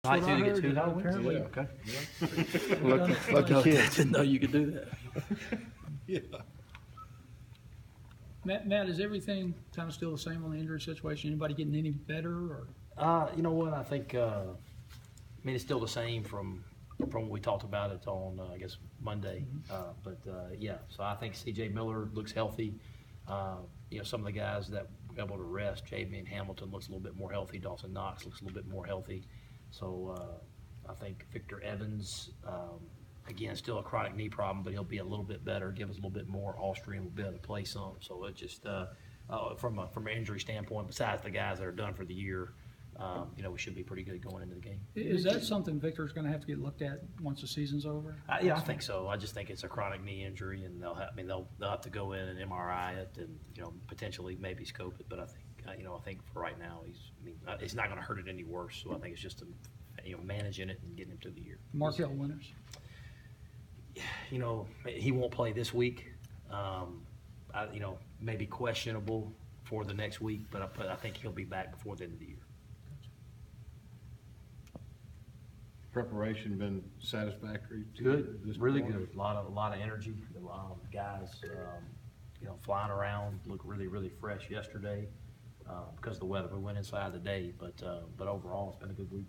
Night two, you get 2 Yeah, wins. apparently. Okay. Lucky kid. Didn't know you could do that. Yeah. Matt, is everything kind of still the same on the injury situation? Anybody getting any better? Or You know what? I think, I mean, it's still the same from when we talked about it on, I guess, Monday. Yeah, so I think C.J. Miller looks healthy. You know, some of the guys that were able to rest, J.B. Hamilton looks a little bit more healthy. Dawson Knox looks a little bit more healthy. So I think Victor Evans, again, still a chronic knee problem, but he'll be a little bit better, give us a little bit more. Austrian will be able to play some. So it just, from an injury standpoint, besides the guys that are done for the year, you know, we should be pretty good going into the game. is that something Victor's going to have to get looked at once the season's over? Yeah, I think so. I just think it's a chronic knee injury, and they'll have to go in and MRI it, and you know, potentially maybe scope it. But I think I think for right now it's not going to hurt it any worse. So I think it's just managing it and getting him through the year. Markel Winters. You know, he won't play this week. Maybe questionable for the next week, but I think he'll be back before the end of the year. Preparation been satisfactory? Good, This really point? good. A lot of energy. Guys, flying around. Look really fresh yesterday because of the weather. We went inside the day, but overall it's been a good week.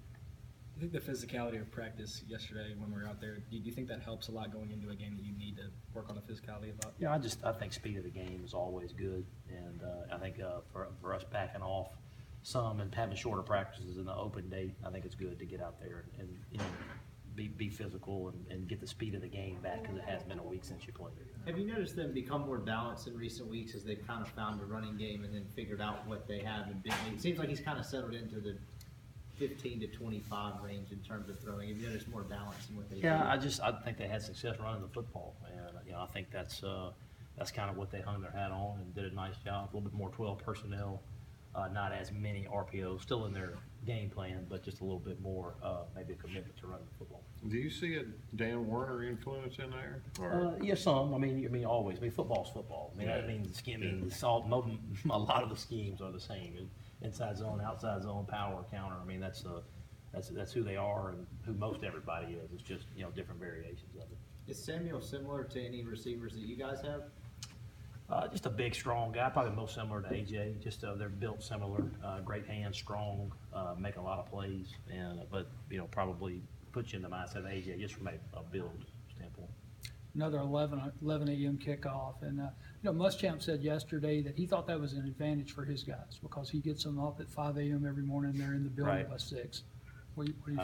I think the physicality of practice yesterday when we were out there, do you think that helps a lot going into a game that you need to work on the physicality about? Yeah, I think speed of the game is always good, and I think for us backing off some and having shorter practices in the open date, I think it's good to get out there and be physical and get the speed of the game back because it has been a week since you played. Have you noticed them become more balanced in recent weeks as they've kind of found a running game and then figured out what they have in big league? It seems like he's kind of settled into the 15 to 25 range in terms of throwing. Have you noticed more balance in what they do? Yeah, I think they had success running the football, and I think that's kind of what they hung their hat on and did a nice job. A little bit more 12 personnel, not as many RPOs, still in their game plan, but just a little bit more maybe a commitment to running the football. Do you see a Dan Werner influence in there? Or? Yeah, some. I mean, always. I mean, football's football. I mean, a lot of the schemes are the same. Inside zone, outside zone, power, counter. I mean, that's who they are and who most everybody is. It's just different variations of it. Is Samuel similar to any receivers that you guys have? Just a big, strong guy, probably most similar to AJ. Just they're built similar. Great hands, strong, make a lot of plays, but probably puts you in the mindset of AJ just from a build standpoint. Another 11 a.m. kickoff, and Muschamp said yesterday that he thought that was an advantage for his guys because he gets them up at 5 a.m. every morning. They're in the building Right. by 6. What do you think? We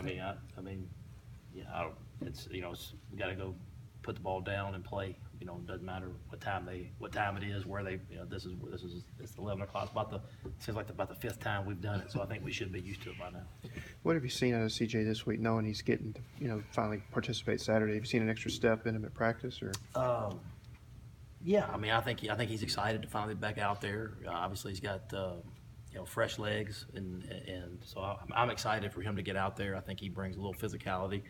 got to go put the ball down and play. It doesn't matter what time it is, where they. It's 11 o'clock. Seems like about the 5th time we've done it, so I think we should be used to it by now. What have you seen out of CJ this week, knowing he's getting to, finally participate Saturday? Have you seen an extra step in him at practice, or? Yeah, I mean, I think he's excited to finally be back out there. Obviously, he's got fresh legs, and so I'm excited for him to get out there. I think he brings a little physicality.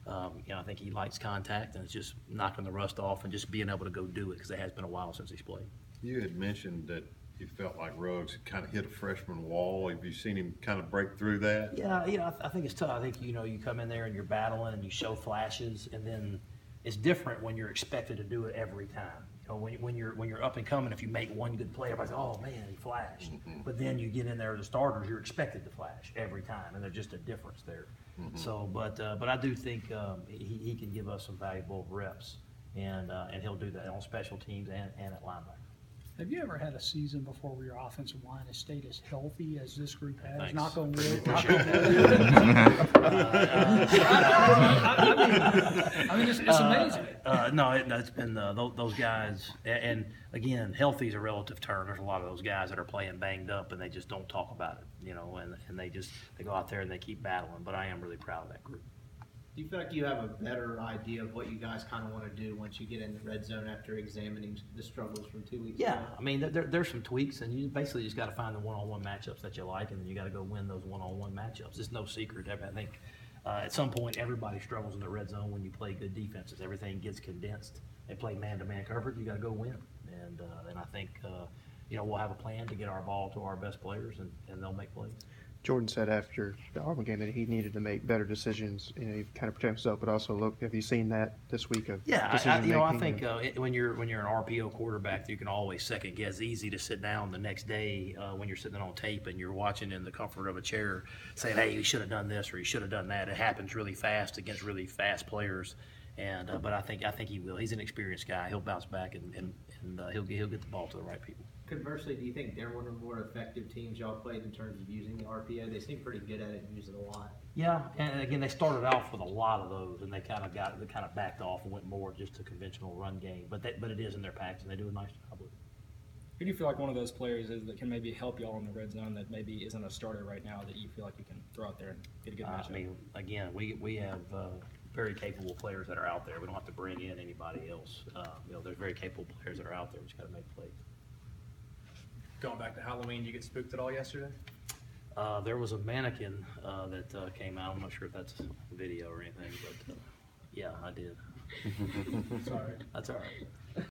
I think he likes contact, and it's just knocking the rust off and just being able to go do it because it has been a while since he's played. You had mentioned that you felt like Ruggs had kind of hit a freshman wall. Have you seen him kind of break through that? Yeah, I think it's tough. I think you come in there and you're battling and you show flashes, and then it's different when you're expected to do it every time. When you're up and coming, if you make one good play, everybody's oh man, he flashed. Mm-hmm. But then you get in there as a starters, you're expected to flash every time, and there's just a difference there. Mm-hmm. So, but I do think he can give us some valuable reps, and he'll do that on special teams and at linebacker. Have you ever had a season before where your offensive line has stayed as healthy as this group has? Thanks. Knock on wood. It's amazing. No, it's been those guys, and again, healthy is a relative term. There's a lot of those guys that are playing banged up, and they just don't talk about it, and they go out there and they keep battling. But I am really proud of that group. Do you feel like you have a better idea of what you guys kind of want to do once you get in the red zone after examining the struggles from 2 weeks ago? Yeah, I mean, there's some tweaks, and you basically just got to find the one-on-one matchups that you like, and then you got to go win those one-on-one matchups. It's no secret. I think at some point everybody struggles in the red zone when you play good defenses. Everything gets condensed. They play man-to-man coverage. You got to go win, and I think we'll have a plan to get our ball to our best players, and they'll make plays. Jordan said after the Auburn game that he needed to make better decisions, you know, he kind of protect himself, but also look, have you seen that this week of Yeah, decision you know, I making? think when you're an RPO quarterback, you can always second guess. Easy to sit down the next day when you're sitting on tape and you're watching in the comfort of a chair, saying, "Hey, you should have done this or you should have done that." It happens really fast against really fast players, and but I think he will. He's an experienced guy. He'll bounce back and he'll get the ball to the right people. Conversely, do you think they're one of the more effective teams y'all played in terms of using the RPO? They seem pretty good at it and use it a lot. Yeah, and again, they started off with a lot of those, and they kind of backed off and went more just to conventional run game. But it is in their packs, and they do a nice job with it. Who do you feel like one of those players is that can maybe help y'all in the red zone that maybe isn't a starter right now that you feel like you can throw out there and get a good matchup? I mean, again, we have very capable players that are out there. We don't have to bring in anybody else. You know, there's very capable players that are out there. We just got to make plays. Going back to Halloween, you get spooked at all yesterday? There was a mannequin that came out. I'm not sure if that's video or anything, but yeah, I did. Sorry. That's all right.